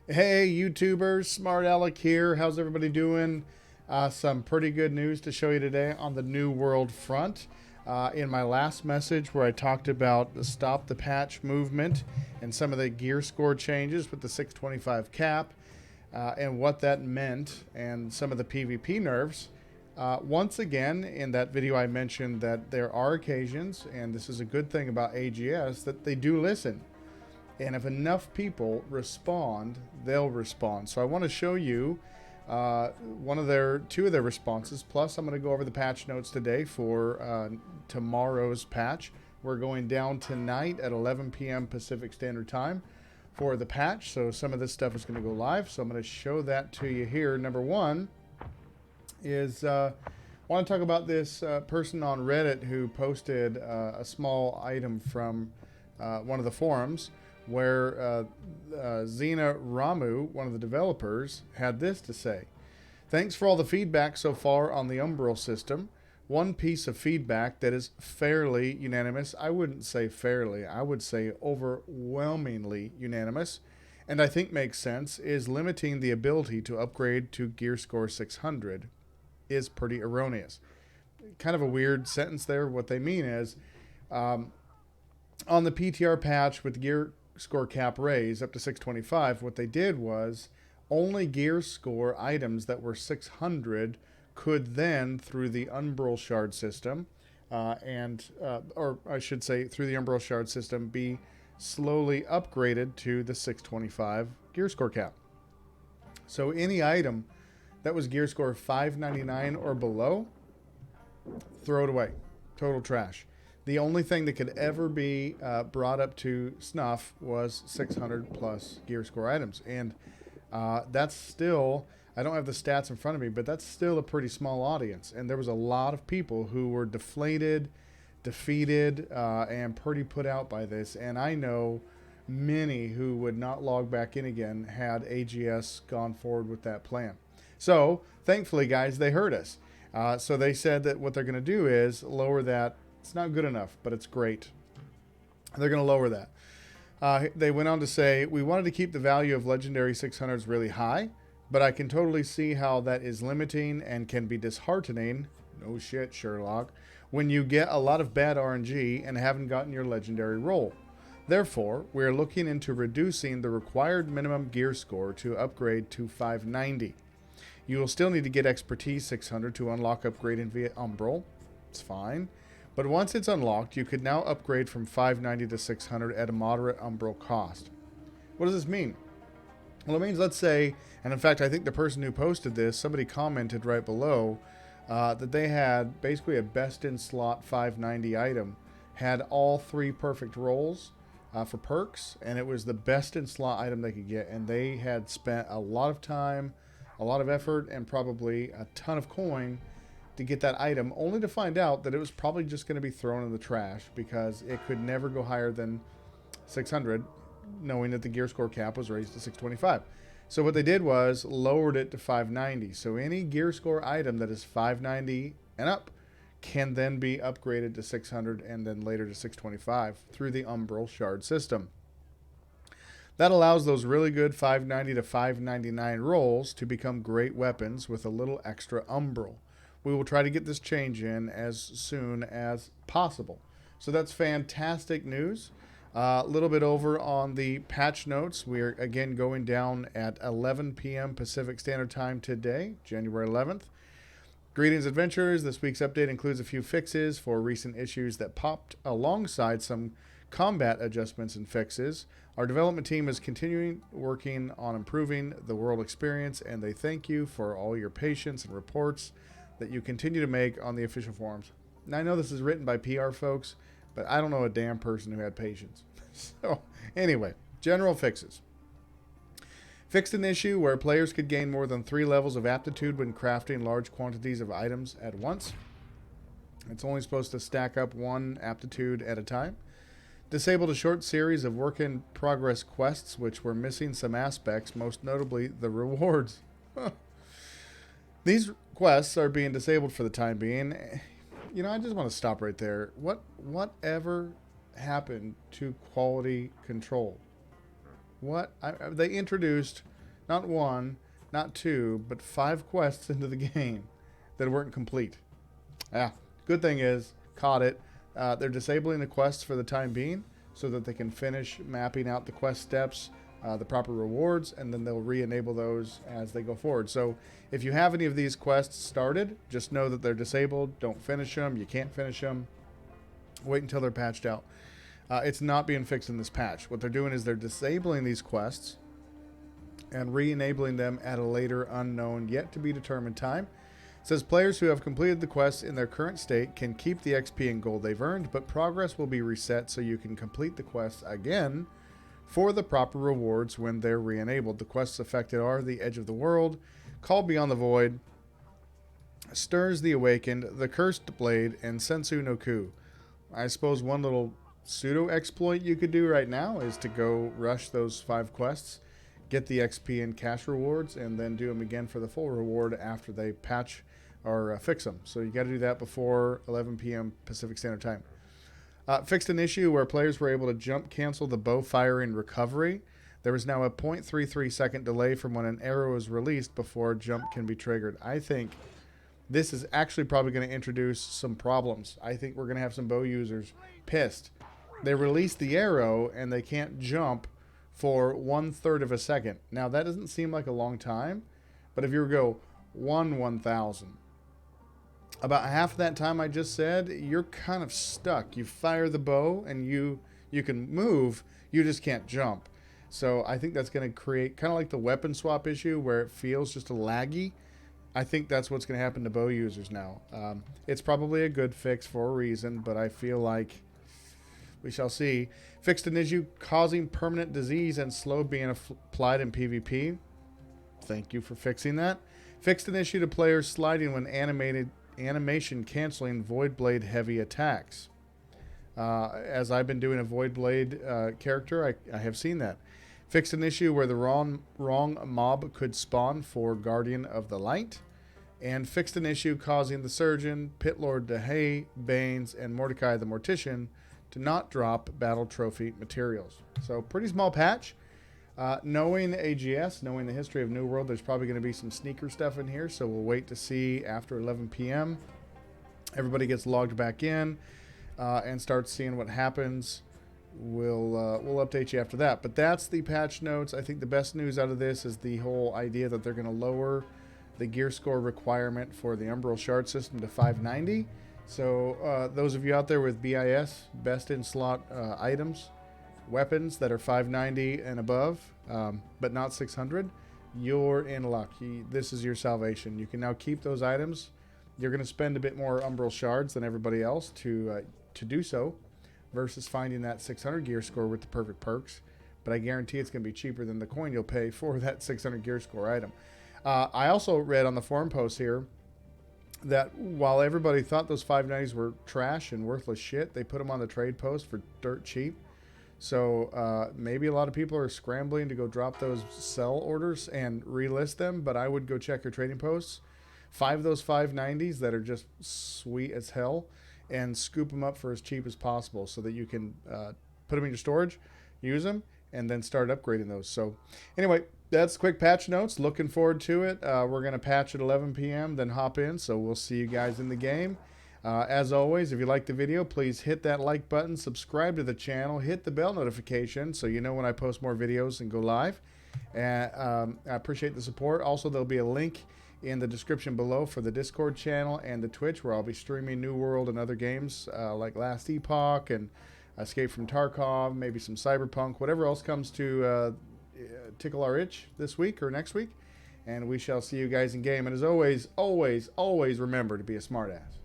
Hey, YouTubers, Smart Alec here. How's everybody doing? Some pretty good news to show you today on the New World front. In my last message, where I talked about the Stop the Patch movement and some of the gear score changes with the 625 cap and what that meant, and some of the PvP nerfs. Once again, in that video, I mentioned that there are occasions, and this is a good thing about AGS, that they do listen. And if enough people respond, they'll respond. So I want to show you two of their responses. Plus, I'm going to go over the patch notes today for tomorrow's patch. We're going down tonight at 11 p.m. Pacific Standard Time for the patch. So some of this stuff is going to go live. So I'm going to show that to you here. Number one is I want to talk about this person on Reddit who posted a small item from one of the forums, where Xena Ramu, one of the developers, had this to say. Thanks for all the feedback so far on the Umbral system. One piece of feedback that is fairly unanimous, I wouldn't say fairly, I would say overwhelmingly unanimous, and I think makes sense, is limiting the ability to upgrade to gear score 600 is pretty erroneous. Kind of a weird sentence there. What they mean is, on the PTR patch with gear score cap raise up to 625, what they did was only gear score items that were 600 could then, through the Umbral Shard System, or I should say through the Umbral Shard System, be slowly upgraded to the 625 gear score cap. So any item that was gear score 599 or below, throw it away. Total trash. The only thing that could ever be brought up to snuff was 600 plus gear score items. And that's still, I don't have the stats in front of me, but that's still a pretty small audience. And there was a lot of people who were deflated, defeated, and pretty put out by this. And I know many who would not log back in again had AGS gone forward with that plan. So thankfully, guys, they heard us. So they said that what they're going to do is lower that. It's not good enough, but it's great. They're going to lower that. They went on to say, we wanted to keep the value of legendary 600s really high, but I can totally see how that is limiting and can be disheartening. No shit, Sherlock. When you get a lot of bad RNG and haven't gotten your legendary roll. Therefore, we are looking into reducing the required minimum gear score to upgrade to 590. You will still need to get expertise 600 to unlock upgrading via Umbral. It's fine. But once it's unlocked, you could now upgrade from 590 to 600 at a moderate Umbral cost. What does this mean? Well, it means, let's say, and in fact, I think the person who posted this, somebody commented right below, that they had basically a best-in-slot 590 item, had all three perfect rolls for perks, and it was the best-in-slot item they could get, and they had spent a lot of time, a lot of effort, and probably a ton of coin to get that item, only to find out that it was probably just going to be thrown in the trash because it could never go higher than 600, knowing that the gear score cap was raised to 625. So what they did was lowered it to 590. So any gear score item that is 590 and up can then be upgraded to 600 and then later to 625 through the Umbral Shard System. That allows those really good 590 to 599 rolls to become great weapons with a little extra Umbral. We will try to get this change in as soon as possible. So that's fantastic news. A little bit over on the patch notes. We're again going down at 11 p.m. Pacific Standard Time today, January 11th. Greetings, adventurers. This week's update includes a few fixes for recent issues that popped alongside some combat adjustments and fixes. Our development team is continuing working on improving the world experience, and they thank you for all your patience and reports that you continue to make on the official forums. Now, I know this is written by PR folks, but I don't know a damn person who had patience. So, anyway, general fixes. Fixed an issue where players could gain more than 3 levels of aptitude when crafting large quantities of items at once. It's only supposed to stack up 1 aptitude at a time. Disabled a short series of work-in-progress quests which were missing some aspects, most notably the rewards. These quests are being disabled for the time being. You know, I just want to stop right there. Whatever happened to quality control? They introduced not 1, not 2, but 5 quests into the game that weren't complete. Good thing is, caught it. They're disabling the quests for the time being so that they can finish mapping out the quest steps, the proper rewards, and then they'll re-enable those as they go forward. So if you have any of these quests started, just know that they're disabled. Don't finish them. You can't finish them. Wait until they're patched out. It's not being fixed in this patch. What they're doing is they're disabling these quests and re-enabling them at a later, unknown, yet to be determined time. It says players who have completed the quests in their current state can keep the XP and gold they've earned, but progress will be reset so you can complete the quests again for the proper rewards when they're re-enabled. The quests affected are the Edge of the World, Call Beyond the Void, Stirs the Awakened, The Cursed Blade, and Sensu no Ku. I suppose one little pseudo exploit you could do right now is to go rush those 5 quests, get the XP and cash rewards, and then do them again for the full reward after they patch or fix them. So you got to do that before 11 p.m. Pacific Standard Time. Fixed an issue where players were able to jump cancel the bow firing recovery. There is now a 0.33 second delay from when an arrow is released before jump can be triggered. I think this is actually probably going to introduce some problems. I think we're going to have some bow users pissed. They release the arrow and they can't jump for 1/3 of a second. Now that doesn't seem like a long time, but if you go 1/1000, about half of that time I just said, you're kind of stuck. You fire the bow and you can move, you just can't jump. So I think that's going to create kind of like the weapon swap issue where it feels just a laggy. I think that's what's going to happen to bow users now. It's probably a good fix for a reason, but I feel like we shall see. Fixed an issue causing permanent disease and slow being applied in PvP. Thank you for fixing that. Fixed an issue to players sliding when animation canceling Void Blade heavy attacks. As I've been doing a Void Blade character, I have seen that. Fixed an issue where the wrong mob could spawn for Guardian of the Light. And fixed an issue causing the Surgeon, Pitlord DeHay, Baines, and Mordecai the Mortician to not drop battle trophy materials. So pretty small patch. Knowing AGS, knowing the history of New World, there's probably going to be some sneaker stuff in here, so we'll wait to see after 11 p.m. Everybody gets logged back in and starts seeing what happens. We'll update you after that. But that's the patch notes. I think the best news out of this is the whole idea that they're going to lower the gear score requirement for the Umbral Shard System to 590. So those of you out there with BIS, best in slot items, weapons that are 590 and above, but not 600, you're in luck. This is your salvation. You can now keep those items. You're going to spend a bit more Umbral Shards than everybody else to do so, versus finding that 600 gear score with the perfect perks. But I guarantee it's going to be cheaper than the coin you'll pay for that 600 gear score item. I also read on the forum post here that while everybody thought those 590s were trash and worthless shit, they put them on the trade post for dirt cheap. So maybe a lot of people are scrambling to go drop those sell orders and relist them, but I would go check your trading posts. 5 of those 590s that are just sweet as hell, and scoop them up for as cheap as possible so that you can put them in your storage, use them, and then start upgrading those. So anyway, that's quick patch notes. Looking forward to it. We're going to patch at 11 p.m., then hop in, so we'll see you guys in the game. As always, if you like the video, please hit that like button, subscribe to the channel, hit the bell notification so you know when I post more videos and go live. And I appreciate the support. Also, there'll be a link in the description below for the Discord channel and the Twitch, where I'll be streaming New World and other games like Last Epoch and Escape from Tarkov, maybe some Cyberpunk, whatever else comes to tickle our itch this week or next week. And we shall see you guys in game. And as always, always, always remember to be a smartass.